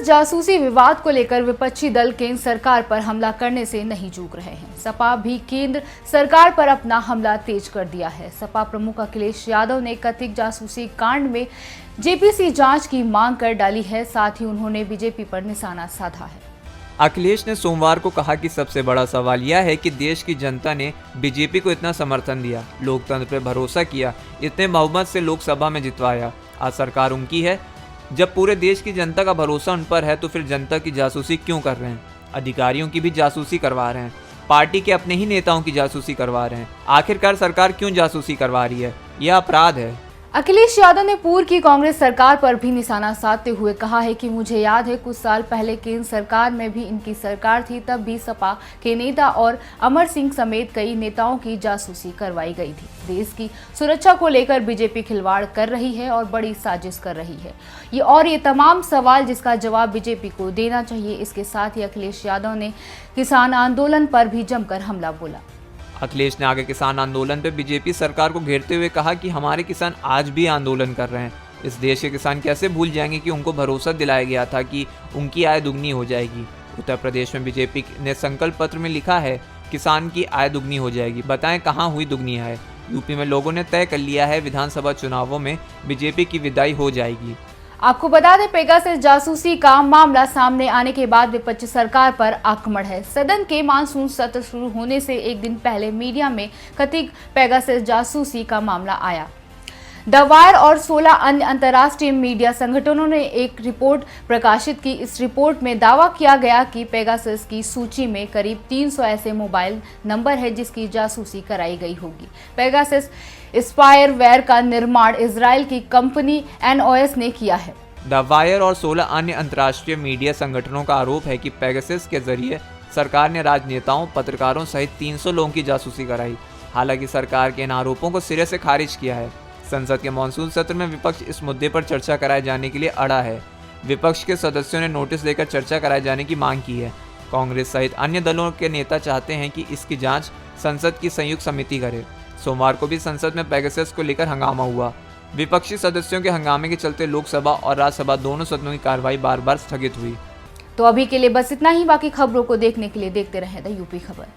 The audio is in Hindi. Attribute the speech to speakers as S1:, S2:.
S1: जासूसी विवाद को लेकर विपक्षी दल केंद्र सरकार पर हमला करने से नहीं चूक रहे हैं। सपा भी केंद्र सरकार पर अपना हमला तेज कर दिया है। सपा प्रमुख अखिलेश यादव ने कथित जासूसी कांड में जेपीसी जांच की मांग कर डाली है। साथ ही उन्होंने बीजेपी पर निशाना साधा है।
S2: अखिलेश ने सोमवार को कहा कि सबसे बड़ा सवाल यह है कि देश की जनता ने बीजेपी को इतना समर्थन दिया, लोकतंत्र पर भरोसा किया, इतने बहुमत से लोकसभा में जितवाया। आज सरकार उनकी है। जब पूरे देश की जनता का भरोसा उन पर है तो फिर जनता की जासूसी क्यों कर रहे हैं? अधिकारियों की भी जासूसी करवा रहे हैं, पार्टी के अपने ही नेताओं की जासूसी करवा रहे हैं। आखिरकार सरकार क्यों जासूसी करवा रही है? यह अपराध है।
S1: अखिलेश यादव ने पूर्व की कांग्रेस सरकार पर भी निशाना साधते हुए कहा है कि मुझे याद है कुछ साल पहले केंद्र सरकार में भी इनकी सरकार थी, तब भी सपा के नेता और अमर सिंह समेत कई नेताओं की जासूसी करवाई गई थी। देश की सुरक्षा को लेकर बीजेपी खिलवाड़ कर रही है और बड़ी साजिश कर रही है। ये तमाम सवाल जिसका जवाब बीजेपी को देना चाहिए। इसके साथ ही अखिलेश यादव ने किसान आंदोलन पर भी जमकर हमला बोला।
S2: अखिलेश ने आगे किसान आंदोलन पर बीजेपी सरकार को घेरते हुए कहा कि हमारे किसान आज भी आंदोलन कर रहे हैं। इस देश के किसान कैसे भूल जाएंगे कि उनको भरोसा दिलाया गया था कि उनकी आय दुगनी हो जाएगी। उत्तर प्रदेश में बीजेपी ने संकल्प पत्र में लिखा है किसान की आय दुगनी हो जाएगी। बताएं कहां हुई दुगनी आय? यूपी में लोगों ने तय कर लिया है विधानसभा चुनावों में बीजेपी की विदाई हो जाएगी।
S1: आपको बता दें, पेगासस जासूसी का मामला सामने आने के बाद विपक्ष सरकार पर आक्रमण है। सदन के मानसून सत्र शुरू होने से एक दिन पहले मीडिया में कथित पेगासस जासूसी का मामला आया। द वायर और 16 अन्य अंतर्राष्ट्रीय मीडिया संगठनों ने एक रिपोर्ट प्रकाशित की। इस रिपोर्ट में दावा किया गया कि पेगासस की सूची में करीब 300 ऐसे मोबाइल नंबर है जिसकी जासूसी कराई गई होगी। पेगासस स्पायरवेयर का निर्माण इजराइल की कंपनी NOS ने किया है।
S2: द वायर और 16 अन्य अंतर्राष्ट्रीय मीडिया संगठनों का आरोप है कि पेगासस के जरिए सरकार ने राजनेताओं, पत्रकारों सहित 300 लोगों की जासूसी कराई। हालांकि सरकार के इन आरोपों को सिरे से खारिज किया है। संसद के मानसून सत्र में विपक्ष इस मुद्दे पर चर्चा कराए जाने के लिए अड़ा है। विपक्ष के सदस्यों ने नोटिस देकर चर्चा कराए जाने की मांग की है। कांग्रेस सहित अन्य दलों के नेता चाहते हैं कि इसकी जांच संसद की संयुक्त समिति करे। सोमवार को भी संसद में पेगासस को लेकर हंगामा हुआ। विपक्षी सदस्यों के हंगामे के चलते लोकसभा और राज्यसभा दोनों सदनों की कार्रवाई बार बार स्थगित हुई।
S1: तो अभी के लिए बस इतना ही। बाकी खबरों को देखने के लिए देखते रहें द यूपी खबर।